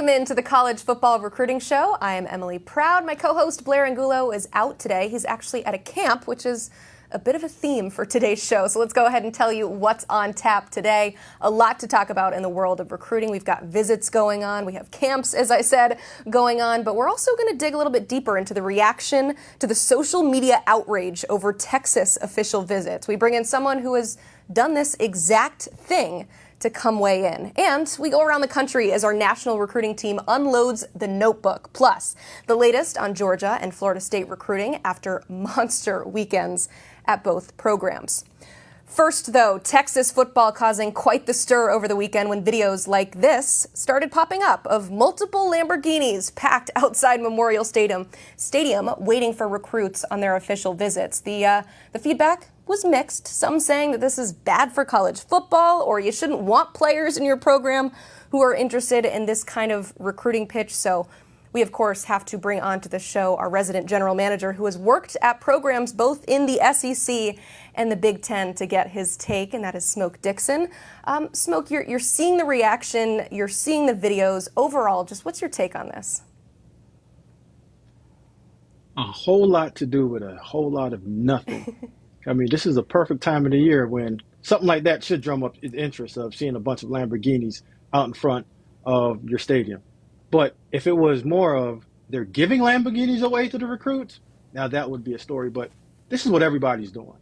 Welcome into the College Football Recruiting Show. I am Emily Proud. My co-host Blair Angulo is out today. He's actually at a camp, which is a bit of a theme for today's show. So let's go ahead and tell you what's on tap today. A lot to talk about in the world of recruiting. We've got visits going on. We have camps, as I said, going on. But we're also going to dig a little bit deeper into the reaction to the social media outrage over Texas official visits. We bring in someone who has done this exact thing to come weigh in. And we go around the country as our national recruiting team unloads the notebook. Plus, the latest on Georgia and Florida State recruiting after monster weekends at both programs. First, though, Texas football causing quite the stir over the weekend when videos like this started popping up of multiple Lamborghinis packed outside Memorial Stadium waiting for recruits on their official visits. The feedback was mixed, some saying that this is bad for college football or you shouldn't want players in your program who are interested in this kind of recruiting pitch. So we, of course, have to bring onto the show our resident general manager who has worked at programs both in the SEC and the Big Ten to get his take, and that is Smoke Dixon. Smoke, you're seeing the reaction, you're seeing the videos. Overall, just what's your take on this? A whole lot to do with a whole lot of nothing. I mean, this is a perfect time of the year when something like that should drum up the interest of seeing a bunch of Lamborghinis out in front of your stadium. But if it was more of they're giving Lamborghinis away to the recruits, now that would be a story. But this is what everybody's doing.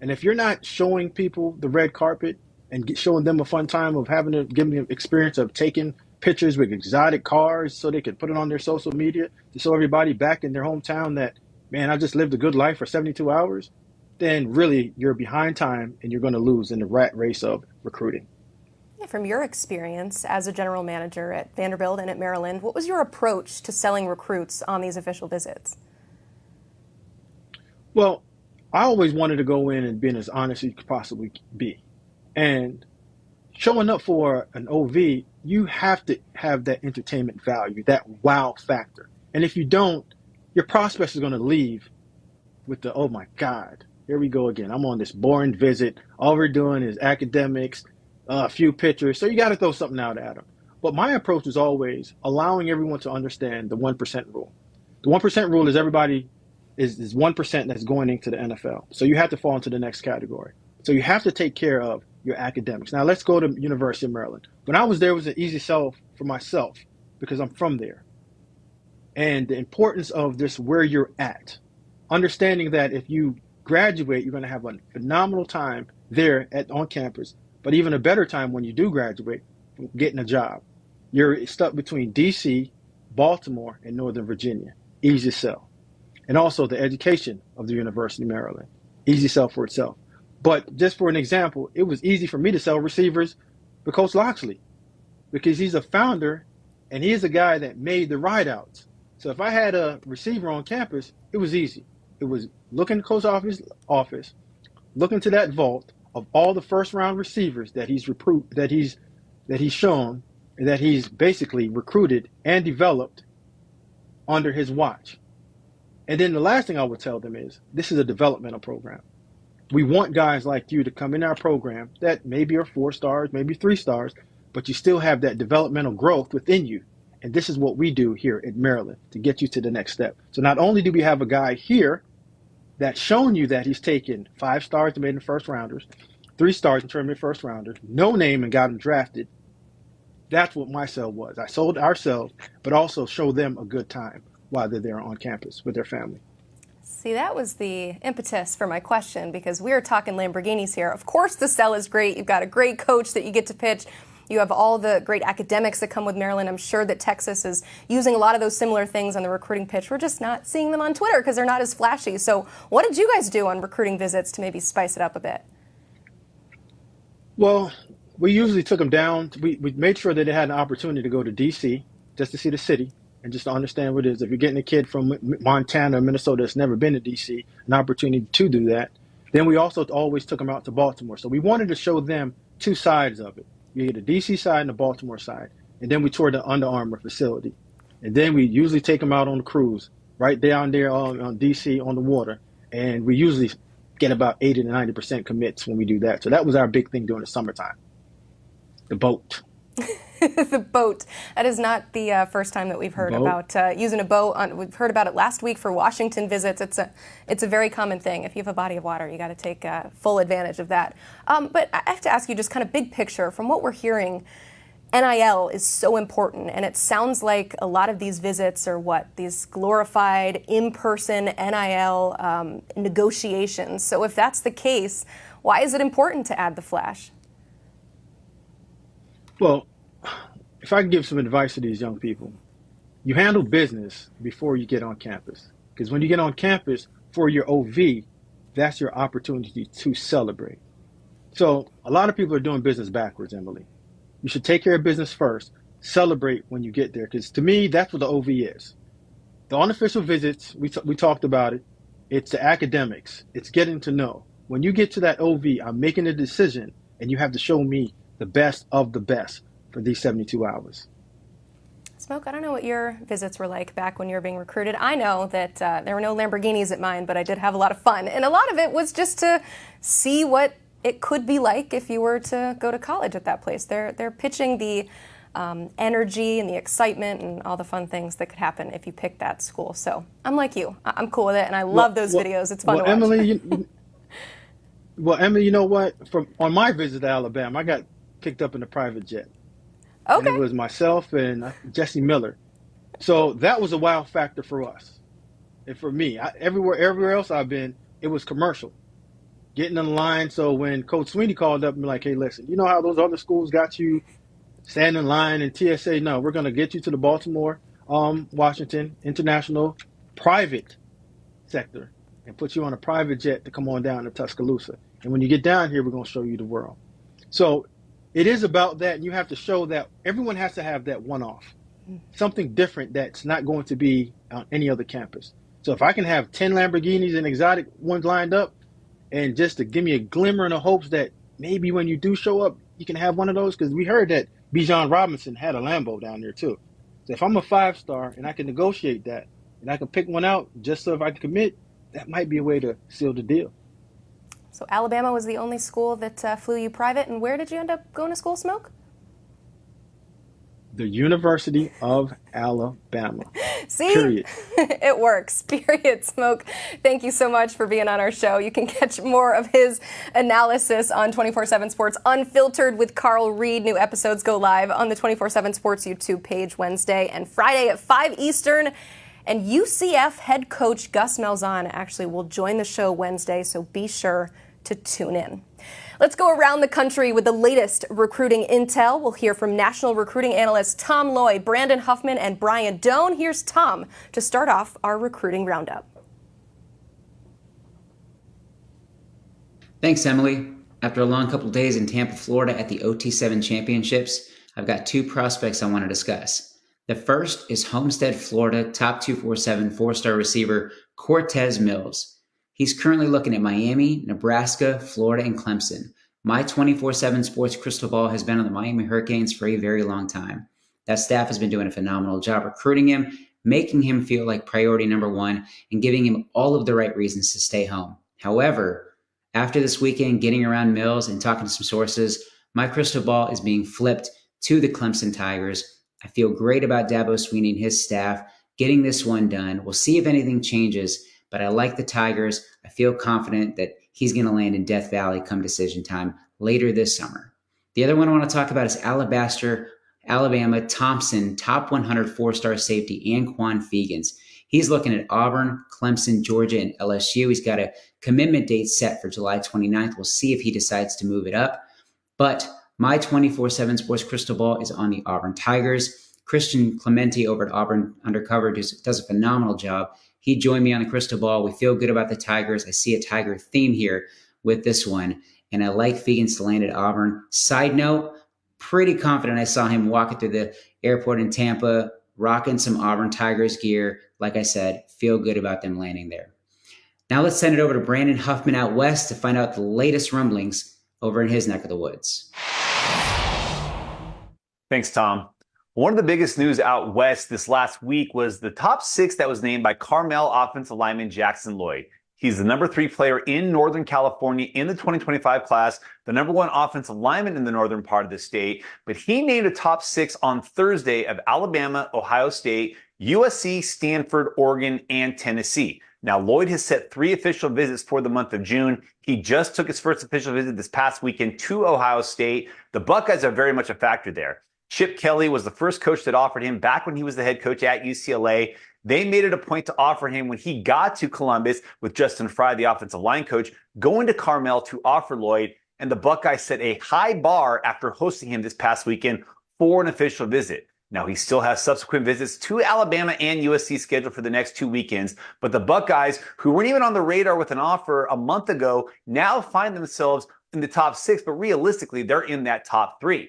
And if you're not showing people the red carpet and showing them a fun time of giving them experience of taking pictures with exotic cars so they can put it on their social media to show everybody back in their hometown that, man, I just lived a good life for 72 hours, then really you're behind time and you're going to lose in the rat race of recruiting. From your experience as a general manager at Vanderbilt and at Maryland, what was your approach to selling recruits on these official visits? Well, I always wanted to go in and be as honest as you could possibly be. And showing up for an OV, you have to have that entertainment value, that wow factor. And if you don't, your prospects are going to leave with the, oh my God, here we go again. I'm on this boring visit. All we're doing is academics, a few pictures. So you got to throw something out at them. But my approach is always allowing everyone to understand the 1% rule. The 1% rule is everybody is 1% that's going into the NFL. So you have to fall into the next category. So you have to take care of your academics. Now let's go to University of Maryland. When I was there, it was an easy sell for myself because I'm from there. And the importance of this, where you're at, understanding that if you graduate, you're going to have a phenomenal time there on campus, but even a better time when you do graduate, getting a job. You're stuck between DC, Baltimore, and Northern Virginia. Easy sell. And also the education of the University of Maryland. Easy sell for itself. But just for an example, it was easy for me to sell receivers with Coach Loxley because he's a founder and he's a guy that made the rideouts. So if I had a receiver on campus, it was easy. It was looking to Coach office, looking to that vault of all the first round receivers that he's shown and that he's basically recruited and developed under his watch. And then the last thing I would tell them is this is a developmental program. We want guys like you to come in our program that maybe are 4 stars, maybe 3 stars, but you still have that developmental growth within you. And this is what we do here at Maryland to get you to the next step. So not only do we have a guy here that's shown you that he's taken 5 stars and made him first rounders, 3 stars and turned him first rounders, no name and got him drafted. That's what my sell was. I sold ourselves, but also show them a good time while they're there on campus with their family. See, that was the impetus for my question because we're talking Lamborghinis here. Of course, the sell is great. You've got a great coach that you get to pitch. You have all the great academics that come with Maryland. I'm sure that Texas is using a lot of those similar things on the recruiting pitch. We're just not seeing them on Twitter because they're not as flashy. So what did you guys do on recruiting visits to maybe spice it up a bit? Well, we usually took them down. We made sure that they had an opportunity to go to D.C. just to see the city and just to understand what it is. If you're getting a kid from Montana or Minnesota that's never been to D.C., an opportunity to do that. Then we also always took them out to Baltimore. So we wanted to show them 2 sides of it. You get the DC side and the Baltimore side. And then we toured the Under Armour facility. And then we usually take them out on the cruise, right down there on DC on the water. And we usually get about 80 to 90% commits when we do that. So that was our big thing during the summertime, the boat. The boat. That is not the first time that we've heard about using a boat. We've heard about it last week for Washington visits. It's a very common thing. If you have a body of water, you got to take full advantage of that. But I have to ask you, just kind of big picture, from what we're hearing, NIL is so important, and it sounds like a lot of these visits are these glorified in-person NIL negotiations. So if that's the case, why is it important to add the flash? Well, if I can give some advice to these young people, you handle business before you get on campus. Because when you get on campus for your OV, that's your opportunity to celebrate. So a lot of people are doing business backwards, Emily. You should take care of business first, celebrate when you get there. Because to me, that's what the OV is. The unofficial visits, we talked about it. It's the academics. It's getting to know. When you get to that OV, I'm making a decision, and you have to show me the best of the best for these 72 hours. Smoke, I don't know what your visits were like back when you were being recruited. I know that there were no Lamborghinis at mine, but I did have a lot of fun. And a lot of it was just to see what it could be like if you were to go to college at that place. They're pitching the energy and the excitement and all the fun things that could happen if you picked that school. So I'm like you. I'm cool with it, and I love those videos. It's fun to watch. Emily, you know what? On my visit to Alabama, I got picked up in a private jet. Okay. And it was myself and Jesse Miller. So that was a wow factor for us. And for me, everywhere else I've been, it was commercial. Getting in line. So when Coach Sweeney called up and be like, hey, listen, you know how those other schools got you standing in line and TSA? No, we're going to get you to the Baltimore, Washington International private sector and put you on a private jet to come on down to Tuscaloosa. And when you get down here, we're going to show you the world. So it is about that. And you have to show that everyone has to have that one-off, something different that's not going to be on any other campus. So if I can have 10 Lamborghinis and exotic ones lined up, and just to give me a glimmer and a hopes that maybe when you do show up, you can have one of those. Because we heard that Bijan Robinson had a Lambo down there too. So if I'm a 5-star and I can negotiate that and I can pick one out just so if I can commit, that might be a way to seal the deal. So Alabama was the only school that flew you private. And where did you end up going to school, Smoke? The University of Alabama. See? Period. It works. Period. Smoke, thank you so much for being on our show. You can catch more of his analysis on 24/7 Sports Unfiltered with Carl Reed. New episodes go live on the 24/7 Sports YouTube page Wednesday and Friday at 5 Eastern. And UCF head coach Gus Malzahn actually will join the show Wednesday, so be sure to tune in. Let's go around the country with the latest recruiting intel. We'll hear from national recruiting analysts Tom Loy, Brandon Huffman, and Brian Doan. Here's Tom to start off our recruiting roundup. Thanks, Emily. After a long couple days in Tampa, Florida at the OT7 Championships, I've got two prospects I want to discuss. The first is Homestead, Florida, top 247 four-star receiver Cortez Mills. He's currently looking at Miami, Nebraska, Florida, and Clemson. My 24/7 Sports crystal ball has been on the Miami Hurricanes for a very long time. That staff has been doing a phenomenal job recruiting him, making him feel like priority number one, and giving him all of the right reasons to stay home. However, after this weekend, getting around Mills and talking to some sources, my crystal ball is being flipped to the Clemson Tigers. I feel great about Dabo Swinney and his staff getting this one done. We'll see if anything changes, but I like the Tigers. I feel confident that he's going to land in Death Valley come decision time later this summer. The other one I want to talk about is Alabama Thompson, top 100 four-star safety, Anquan Fegans. He's looking at Auburn, Clemson, Georgia, and LSU. He's got a commitment date set for July 29th. We'll see if he decides to move it up. But my 24/7 Sports crystal ball is on the Auburn Tigers. Christian Clemente over at Auburn Undercover does a phenomenal job. He joined me on the crystal ball. We feel good about the Tigers. I see a Tiger theme here with this one, and I like Fegans to land at Auburn. Side note, pretty confident I saw him walking through the airport in Tampa, rocking some Auburn Tigers gear. Like I said, feel good about them landing there. Now let's send it over to Brandon Huffman out west to find out the latest rumblings over in his neck of the woods. Thanks, Tom. One of the biggest news out west this last week was the top 6 that was named by Carmel offensive lineman Jackson Lloyd. He's the number 3 player in Northern California in the 2025 class, the number 1 offensive lineman in the northern part of the state. But he named a top 6 on Thursday of Alabama, Ohio State, USC, Stanford, Oregon, and Tennessee. Now, Lloyd has set 3 official visits for the month of June. He just took his first official visit this past weekend to Ohio State. The Buckeyes are very much a factor there. Chip Kelly was the first coach that offered him back when he was the head coach at UCLA. They made it a point to offer him when he got to Columbus with Justin Fry, the offensive line coach, going to Carmel to offer Lloyd. And the Buckeyes set a high bar after hosting him this past weekend for an official visit. Now, he still has subsequent visits to Alabama and USC scheduled for the next 2 weekends. But the Buckeyes, who weren't even on the radar with an offer a month ago, now find themselves in the top 6. But realistically, they're in that top 3.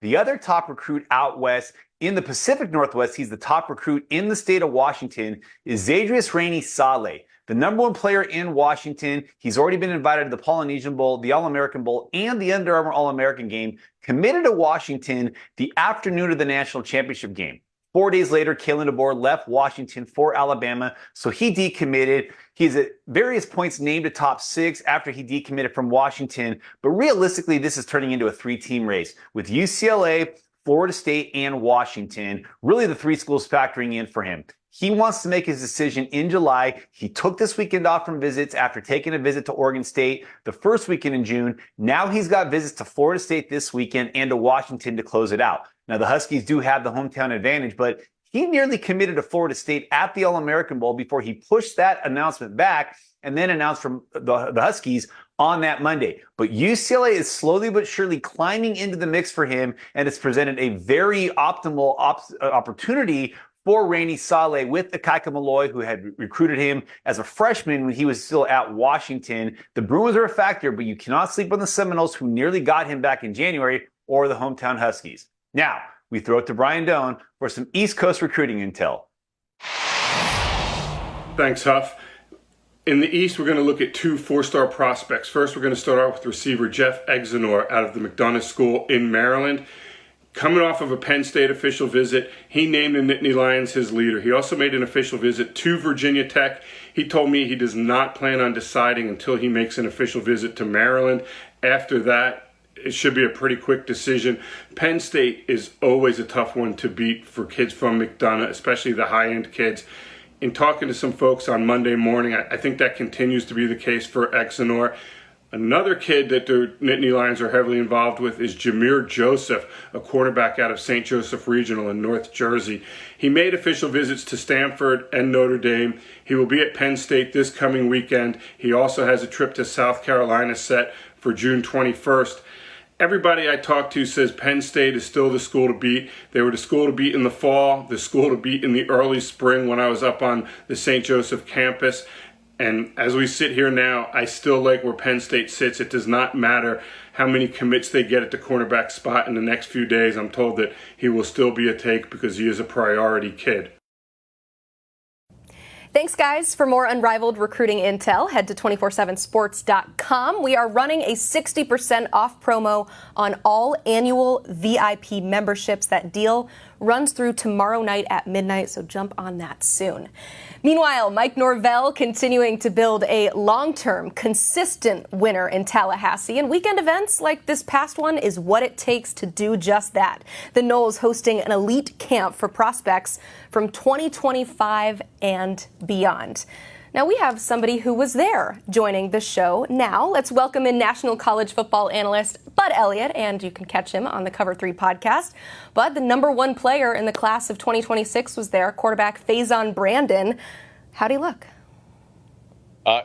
The other top recruit out west in the Pacific Northwest, he's the top recruit in the state of Washington, is Zadrius Rainey-Saleh, the number 1 player in Washington. He's already been invited to the Polynesian Bowl, the All-American Bowl, and the Under Armour All-American game, committed to Washington the afternoon of the national championship game. 4 days later, Kalen DeBoer left Washington for Alabama, so he decommitted. He's at various points named a top 6 after he decommitted from Washington, but realistically, this is turning into a 3-team race with UCLA, Florida State, and Washington, really the 3 schools factoring in for him. He wants to make his decision in July. He took this weekend off from visits after taking a visit to Oregon State the first weekend in June. Now he's got visits to Florida State this weekend and to Washington to close it out. Now, the Huskies do have the hometown advantage, but he nearly committed to Florida State at the All-American Bowl before he pushed that announcement back and then announced from the Huskies on that Monday. But UCLA is slowly but surely climbing into the mix for him, and it's presented a very optimal opportunity for Rainey-Saleh with Akaika Malloy, who had recruited him as a freshman when he was still at Washington. The Bruins are a factor, but you cannot sleep on the Seminoles, who nearly got him back in January, or the hometown Huskies. Now, we throw it to Brian Doan for some East Coast recruiting intel. Thanks, Huff. In the East, we're going to look at 2 4-star prospects. First, we're going to start out with receiver Jeff Exenor out of the McDonough School in Maryland. Coming off of a Penn State official visit, he named the Nittany Lions his leader. He also made an official visit to Virginia Tech. He told me he does not plan on deciding until he makes an official visit to Maryland. After that, it should be a pretty quick decision. Penn State is always a tough one to beat for kids from McDonough, especially the high-end kids. In talking to some folks on Monday morning, I think that continues to be the case for Exenor. Another kid that the Nittany Lions are heavily involved with is Jameer Joseph, a quarterback out of St. Joseph Regional in North Jersey. He made official visits to Stanford and Notre Dame. He will be at Penn State this coming weekend. He also has a trip to South Carolina set for June 21st. Everybody I talked to says Penn State is still the school to beat. They were the school to beat in the fall, the school to beat in the early spring when I was up on the St. Joseph campus. And as we sit here now, I still like where Penn State sits. It does not matter how many commits they get at the cornerback spot in the next few days. I'm told that he will still be a take because he is a priority kid. Thanks, guys. For more unrivaled recruiting intel, head to 247sports.com. We are running a 60% off promo on all annual VIP memberships. That deal runs through tomorrow night at midnight, so jump on that soon. Meanwhile, Mike Norvell continuing to build a long-term, consistent winner in Tallahassee, and weekend events like this past one is what it takes to do just that. The Knolls hosting an elite camp for prospects from 2025 and beyond. Now, we have somebody who was there joining the show now. Let's welcome in National College Football analyst Bud Elliott, and you can catch him on the Cover 3 podcast. Bud, the number 1 player in the class of 2026 was there, quarterback Faison Brandon. How'd he look?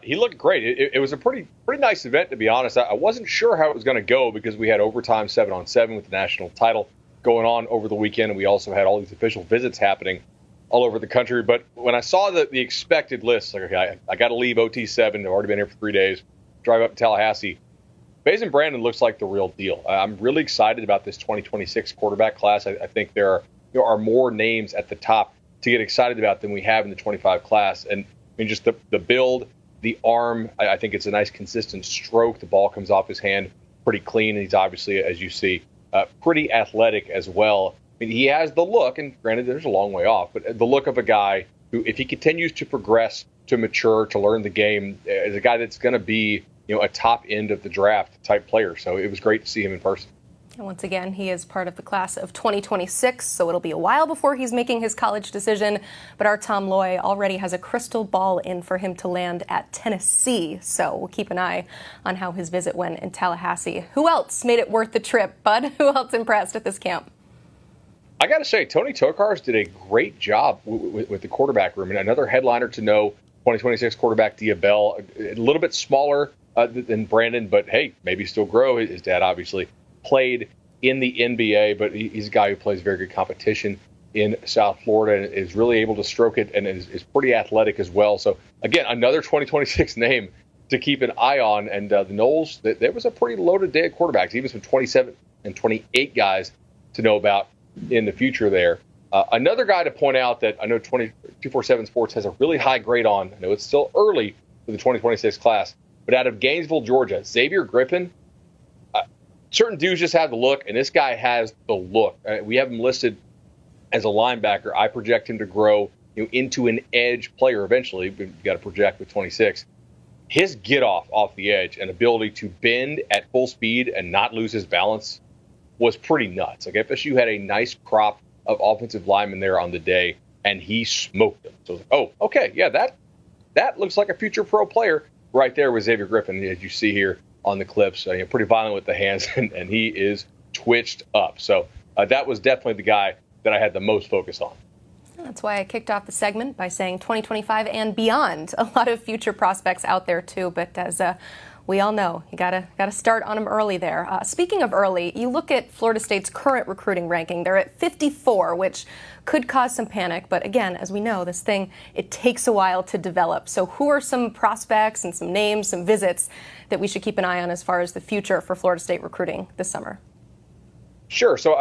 He looked great. It was a pretty nice event, to be honest. I wasn't sure how it was going to go because we had overtime 7-on-7 with the national title going on over the weekend, and we also had all these official visits happening all over the country. But when I saw the expected list, like, okay, I got to leave OT7. I've already been here for 3 days. Drive up to Tallahassee. Faison Brandon looks like the real deal. I'm really excited about this 2026 quarterback class. I think there are more names at the top to get excited about than we have in the 25 class. And I mean, just the build, the arm, I think it's a nice consistent stroke. The ball comes off his hand pretty clean. And he's obviously, as you see, pretty athletic as well. I mean, he has the look, and granted, there's a long way off, but the look of a guy who, if he continues to progress to mature, to learn the game, as a guy that's going to be, a top end of the draft type player. So it was great to see him in person. And once again, he is part of the class of 2026, so it'll be a while before he's making his college decision. But our Tom Loy already has a crystal ball in for him to land at Tennessee. So we'll keep an eye on how his visit went in Tallahassee. Who else made it worth the trip, Bud? Who else impressed at this camp? I got to say, Tony Tokarz did a great job with the quarterback room. And another headliner to know, 2026 quarterback Diabell, a little bit smaller than Brandon, but hey, maybe still grow. His dad obviously played in the NBA, but he's a guy who plays very good competition in South Florida and is really able to stroke it and is pretty athletic as well. So again, another 2026 name to keep an eye on. And the Noles, there was a pretty loaded day of quarterbacks, even some 27 and 28 guys to know about in the future there. Another guy to point out that I know 247 Sports has a really high grade on. I know it's still early for the 2026 class, but out of Gainesville, Georgia, Xavier Griffin. Certain dudes just have the look, and this guy has the look. We have him listed as a linebacker. I project him to grow into an edge player eventually. We've got to project with 26. His get off the edge and ability to bend at full speed and not lose his balance was pretty nuts. Like FSU had a nice crop of offensive linemen there on the day, and he smoked them. So, oh, okay, yeah, that looks like a future pro player right there with Xavier Griffin, as you see here on the clips. Pretty violent with the hands, and he is twitched up. So that was definitely the guy that I had the most focus on. That's why I kicked off the segment by saying 2025 and beyond. A lot of future prospects out there too, but as we all know, you gotta start on them early there. Speaking of early, you look at Florida State's current recruiting ranking. They're at 54, which could cause some panic. But again, as we know, this thing, it takes a while to develop. So who are some prospects and some names, some visits that we should keep an eye on as far as the future for Florida State recruiting this summer? Sure. So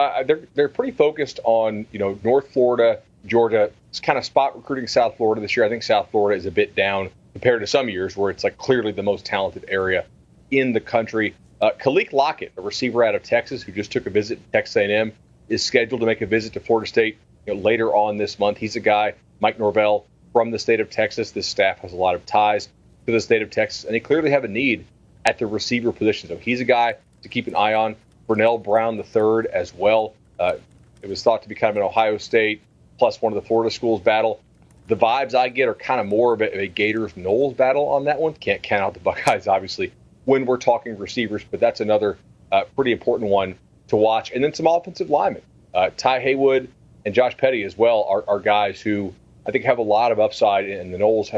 they're pretty focused on, North Florida, Georgia. It's kind of spot recruiting South Florida this year. I think South Florida is a bit down compared to some years where it's like clearly the most talented area in the country. Khaleke Lockett, a receiver out of Texas who just took a visit to Texas A&M, is scheduled to make a visit to Florida State later on this month. He's a guy, Mike Norvell, from the state of Texas. This staff has a lot of ties to the state of Texas, and they clearly have a need at the receiver position. So he's a guy to keep an eye on. Burnell Brown III as well. It was thought to be kind of an Ohio State plus one of the Florida schools battle. The vibes I get are kind of more of a Gators-Noles battle on that one. Can't count out the Buckeyes, obviously, when we're talking receivers, but that's another pretty important one to watch. And then some offensive linemen. Ty Haywood and Josh Petty as well are guys who I think have a lot of upside, and the Noles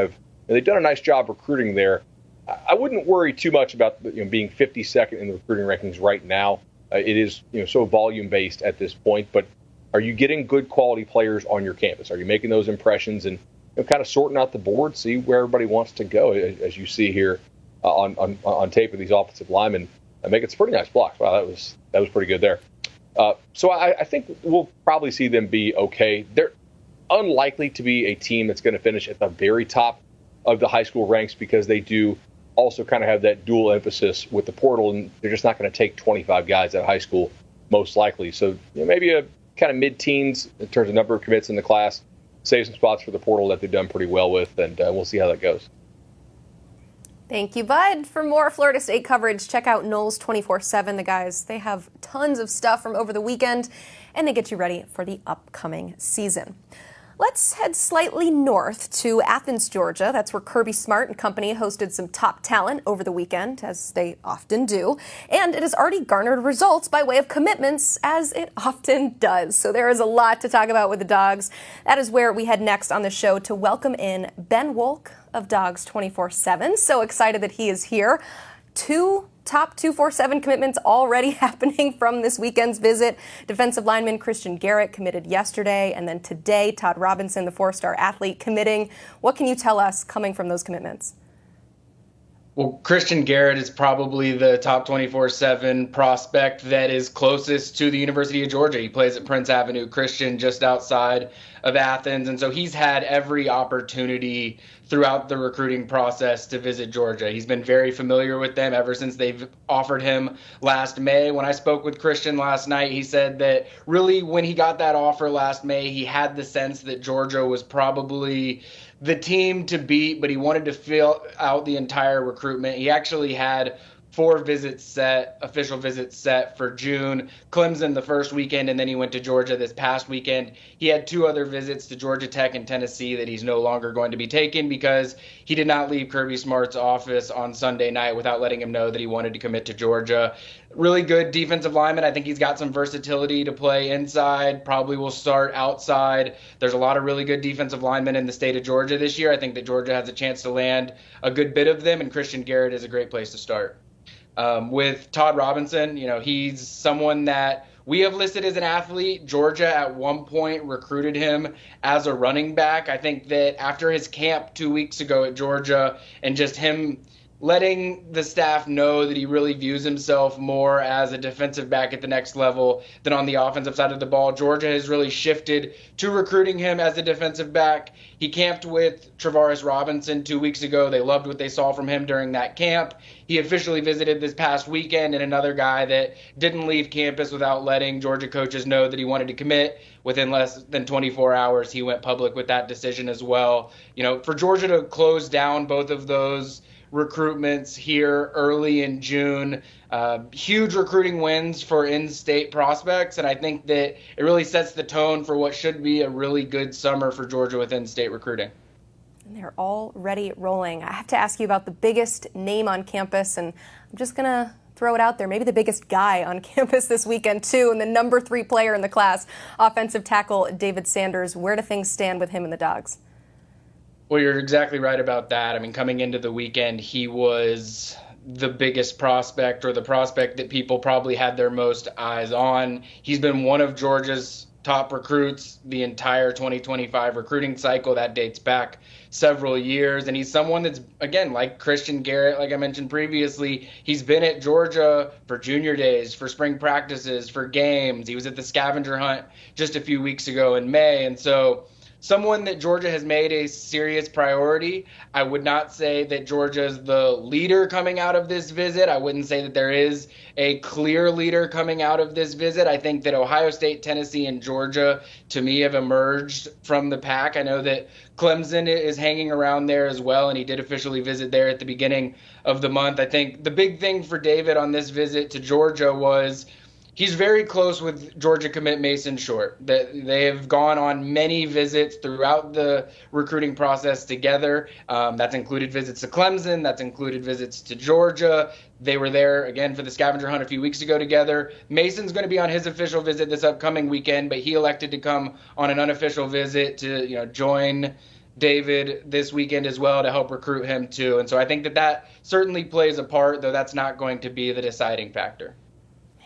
they've done a nice job recruiting there. I wouldn't worry too much about being 52nd in the recruiting rankings right now. It is so volume-based at this point, but are you getting good quality players on your campus? Are you making those impressions and kind of sorting out the board, see where everybody wants to go, as you see here on tape with these offensive linemen, making some pretty nice blocks. Wow, that was pretty good there. So I think we'll probably see them be okay. They're unlikely to be a team that's going to finish at the very top of the high school ranks because they do also kind of have that dual emphasis with the portal, and they're just not going to take 25 guys out of high school, most likely. So maybe a kind of mid-teens in terms of number of commits in the class, save some spots for the portal that they've done pretty well with, and we'll see how that goes. Thank you, Bud. For more Florida State coverage, check out Noles 24/7. The guys, they have tons of stuff from over the weekend, and they get you ready for the upcoming season. Let's head slightly north to Athens, Georgia. That's where Kirby Smart and company hosted some top talent over the weekend, as they often do. And it has already garnered results by way of commitments, as it often does. So there is a lot to talk about with the Dogs. That is where we head next on the show to welcome in Ben Wolk of Dogs 24/7. So excited that he is here. Two top 247 commitments already happening from this weekend's visit. Defensive lineman Christian Garrett committed yesterday, and then today Todd Robinson, the four-star athlete, committing. What can you tell us coming from those commitments? Well, Christian Garrett is probably the top 24/7 prospect that is closest to the University of Georgia. He plays at Prince Avenue Christian just outside of Athens, and so he's had every opportunity throughout the recruiting process to visit Georgia. He's been very familiar with them ever since they've offered him last May. When I spoke with Christian last night, he said that really when he got that offer last May, he had the sense that Georgia was probably the team to beat, but he wanted to fill out the entire recruitment. He actually had 4 official visits set for June. Clemson the first weekend, and then he went to Georgia this past weekend. He had 2 other visits to Georgia Tech and Tennessee that he's no longer going to be taking because he did not leave Kirby Smart's office on Sunday night without letting him know that he wanted to commit to Georgia. Really good defensive lineman. I think he's got some versatility to play inside, probably will start outside. There's a lot of really good defensive linemen in the state of Georgia this year. I think that Georgia has a chance to land a good bit of them, and Christian Garrett is a great place to start. With Todd Robinson, he's someone that we have listed as an athlete. Georgia at one point recruited him as a running back. I think that after his camp 2 weeks ago at Georgia and just him letting the staff know that he really views himself more as a defensive back at the next level than on the offensive side of the ball, Georgia has really shifted to recruiting him as a defensive back. He camped with Travaris Robinson 2 weeks ago. They loved what they saw from him during that camp. He officially visited this past weekend, and another guy that didn't leave campus without letting Georgia coaches know that he wanted to commit. Within less than 24 hours, he went public with that decision as well. For Georgia to close down both of those recruitments here early in June. Huge recruiting wins for in-state prospects, and I think that it really sets the tone for what should be a really good summer for Georgia with in-state recruiting. And they're already rolling. I have to ask you about the biggest name on campus, and I'm just going to throw it out there, maybe the biggest guy on campus this weekend, too, and the number 3 player in the class, offensive tackle David Sanders. Where do things stand with him and the Dogs? Well, you're exactly right about that. I mean, coming into the weekend, he was the biggest prospect, or the prospect that people probably had their most eyes on. He's been one of Georgia's top recruits the entire 2025 recruiting cycle. That dates back several years. And he's someone that's, again, like Christian Garrett, like I mentioned previously, he's been at Georgia for junior days, for spring practices, for games. He was at the scavenger hunt just a few weeks ago in May. And so someone that Georgia has made a serious priority. I would not say that Georgia's the leader coming out of this visit. I wouldn't say that there is a clear leader coming out of this visit. I think that Ohio State, Tennessee, and Georgia, to me, have emerged from the pack. I know that Clemson is hanging around there as well, and he did officially visit there at the beginning of the month. I think the big thing for David on this visit to Georgia was he's very close with Georgia commit Mason Short. They have gone on many visits throughout the recruiting process together. That's included visits to Clemson. That's included visits to Georgia. They were there, again, for the scavenger hunt a few weeks ago together. Mason's going to be on his official visit this upcoming weekend, but he elected to come on an unofficial visit to join David this weekend as well to help recruit him too. And so I think that certainly plays a part, though that's not going to be the deciding factor.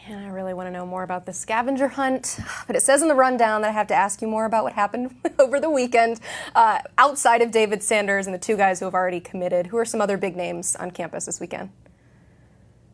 And I really want to know more about the scavenger hunt, but it says in the rundown that I have to ask you more about what happened over the weekend. Outside of David Sanders and the 2 guys who have already committed, who are some other big names on campus this weekend?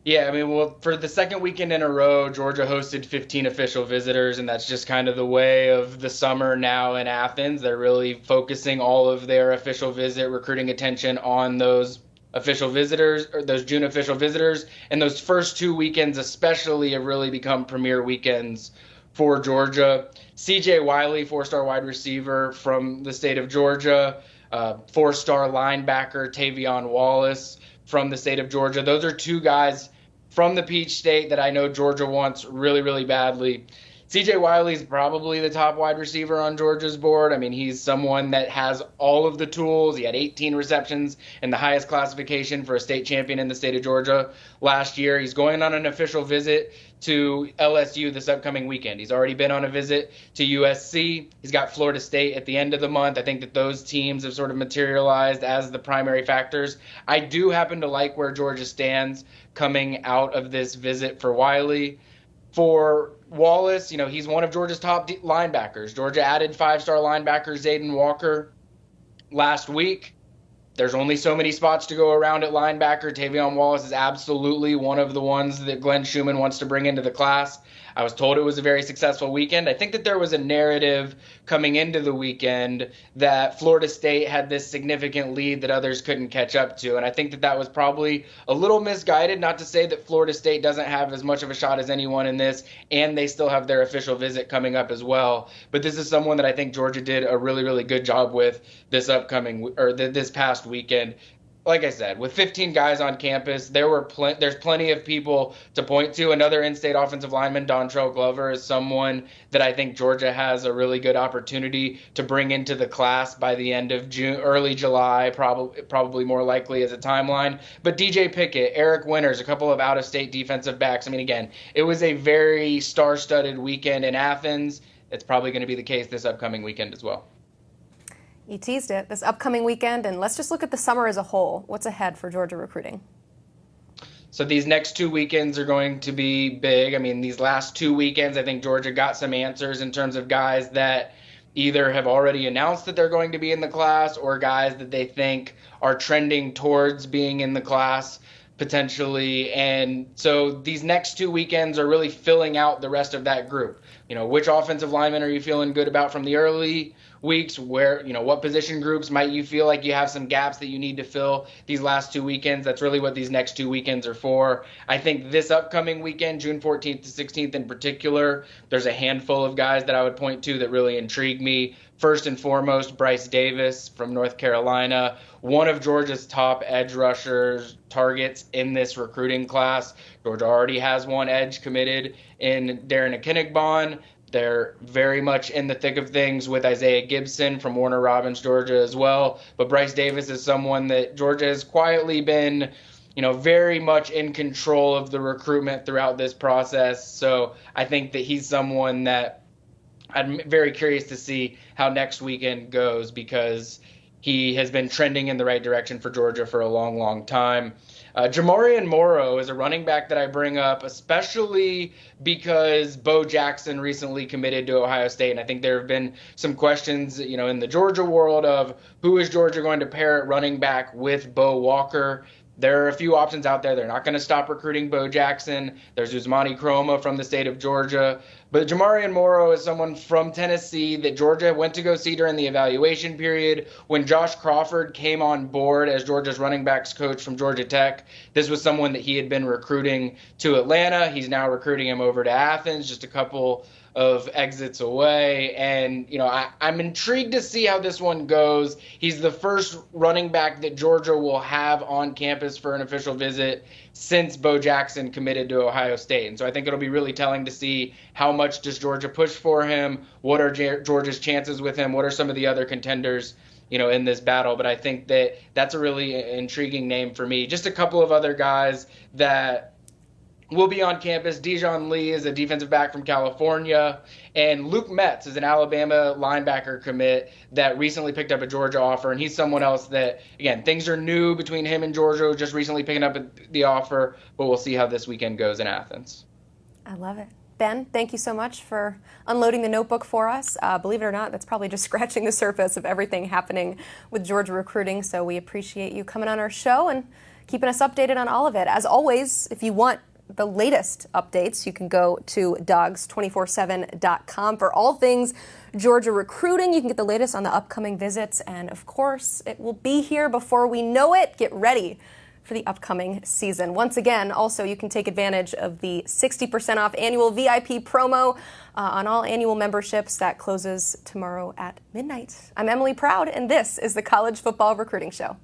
Yeah, I mean, well, for the second weekend in a row, Georgia hosted 15 official visitors, and that's just kind of the way of the summer now in Athens. They're really focusing all of their official visit recruiting attention on those official visitors, or those June official visitors, and those first 2 weekends especially have really become premier weekends for Georgia. C.J. Wiley, 4-star wide receiver from the state of Georgia, 4-star linebacker Tavion Wallace from the state of Georgia. Those are 2 guys from the Peach State that I know Georgia wants really, really badly. C.J. Wiley's probably the top wide receiver on Georgia's board. I mean, he's someone that has all of the tools. He had 18 receptions in the highest classification for a state champion in the state of Georgia last year. He's going on an official visit to LSU this upcoming weekend. He's already been on a visit to USC. He's got Florida State at the end of the month. I think that those teams have sort of materialized as the primary factors. I do happen to like where Georgia stands coming out of this visit for Wiley. For Wallace, he's one of Georgia's top linebackers. Georgia added 5-star linebacker Zayden Walker last week. there's only so many spots to go around at linebacker. Tavion Wallace is absolutely one of the ones that Glenn Schumann wants to bring into the class. I was told it was a very successful weekend. I think that there was a narrative coming into the weekend that Florida State had this significant lead that others couldn't catch up to. And I think that that was probably a little misguided, not to say that Florida State doesn't have as much of a shot as anyone in this, and they still have their official visit coming up as well. But this is someone that I think Georgia did a really, really good job with this this past weekend. Like I said, with 15 guys on campus, there's plenty of people to point to. Another in-state offensive lineman, Dontrell Glover, is someone that I think Georgia has a really good opportunity to bring into the class by the end of June, early July, probably more likely as a timeline. But DJ Pickett, Eric Winters, a couple of out-of-state defensive backs. I mean, again, it was a very star-studded weekend in Athens. It's probably going to be the case this upcoming weekend as well. You teased it, this upcoming weekend, and let's just look at the summer as a whole. What's ahead for Georgia recruiting? So these next 2 weekends are going to be big. I mean, these last 2 weekends, I think Georgia got some answers in terms of guys that either have already announced that they're going to be in the class or guys that they think are trending towards being in the class potentially. And so these next 2 weekends are really filling out the rest of that group. You know, which offensive linemen are you feeling good about from the early weeks? Where, you know, what position groups might you feel like you have some gaps that you need to fill these last 2 weekends? That's really what these next 2 weekends are for. I think this upcoming weekend, June 14th to 16th in particular, there's a handful of guys that I would point to that really intrigue me. First and foremost, Bryce Davis from North Carolina, one of Georgia's top edge rushers targets in this recruiting class. Georgia already has one edge committed in Darren Akinnigbon. They're very much in the thick of things with Isaiah Gibson from Warner Robins, Georgia as well. But Bryce Davis is someone that Georgia has quietly been, you know, very much in control of the recruitment throughout this process. So I think that he's someone that I'm very curious to see how next weekend goes, because he has been trending in the right direction for Georgia for a long, long time. Jamarian Morrow is a running back that I bring up, especially because Bo Jackson recently committed to Ohio State. And I think there have been some questions, you know, in the Georgia world of who is Georgia going to pair at running back with Bo Walker. There are a few options out there. They're not going to stop recruiting Bo Jackson. There's Usmani Kroma from the state of Georgia. But Jamarian Morrow is someone from Tennessee that Georgia went to go see during the evaluation period. When Josh Crawford came on board as Georgia's running backs coach from Georgia Tech, this was someone that he had been recruiting to Atlanta. He's now recruiting him over to Athens, just a couple of exits away. And, you know, I'm intrigued to see how this one goes. He's the first running back that Georgia will have on campus for an official visit since Bo Jackson committed to Ohio State. And so I think it'll be really telling to see how much does Georgia push for him? What are Georgia's chances with him? What are some of the other contenders, you know, in this battle? But I think that that's a really intriguing name for me. Just a couple of other guys that will be on campus. Dijon Lee is a defensive back from California, and Luke Metz is an Alabama linebacker commit that recently picked up a Georgia offer, and he's someone else that, again, things are new between him and Georgia, just recently picking up the offer, but we'll see how this weekend goes in Athens. I love it. Ben, thank you so much for unloading the notebook for us. Believe it or not, that's probably just scratching the surface of everything happening with Georgia recruiting, so we appreciate you coming on our show and keeping us updated on all of it. As always, if you want the latest updates, you can go to dogs247.com for all things Georgia recruiting. You can get the latest on the upcoming visits, and of course, it will be here before we know it. Get ready for the upcoming season. Once again, also, you can take advantage of the 60% off annual VIP promo on all annual memberships that closes tomorrow at midnight. I'm Emily Proud, and this is the College Football Recruiting Show.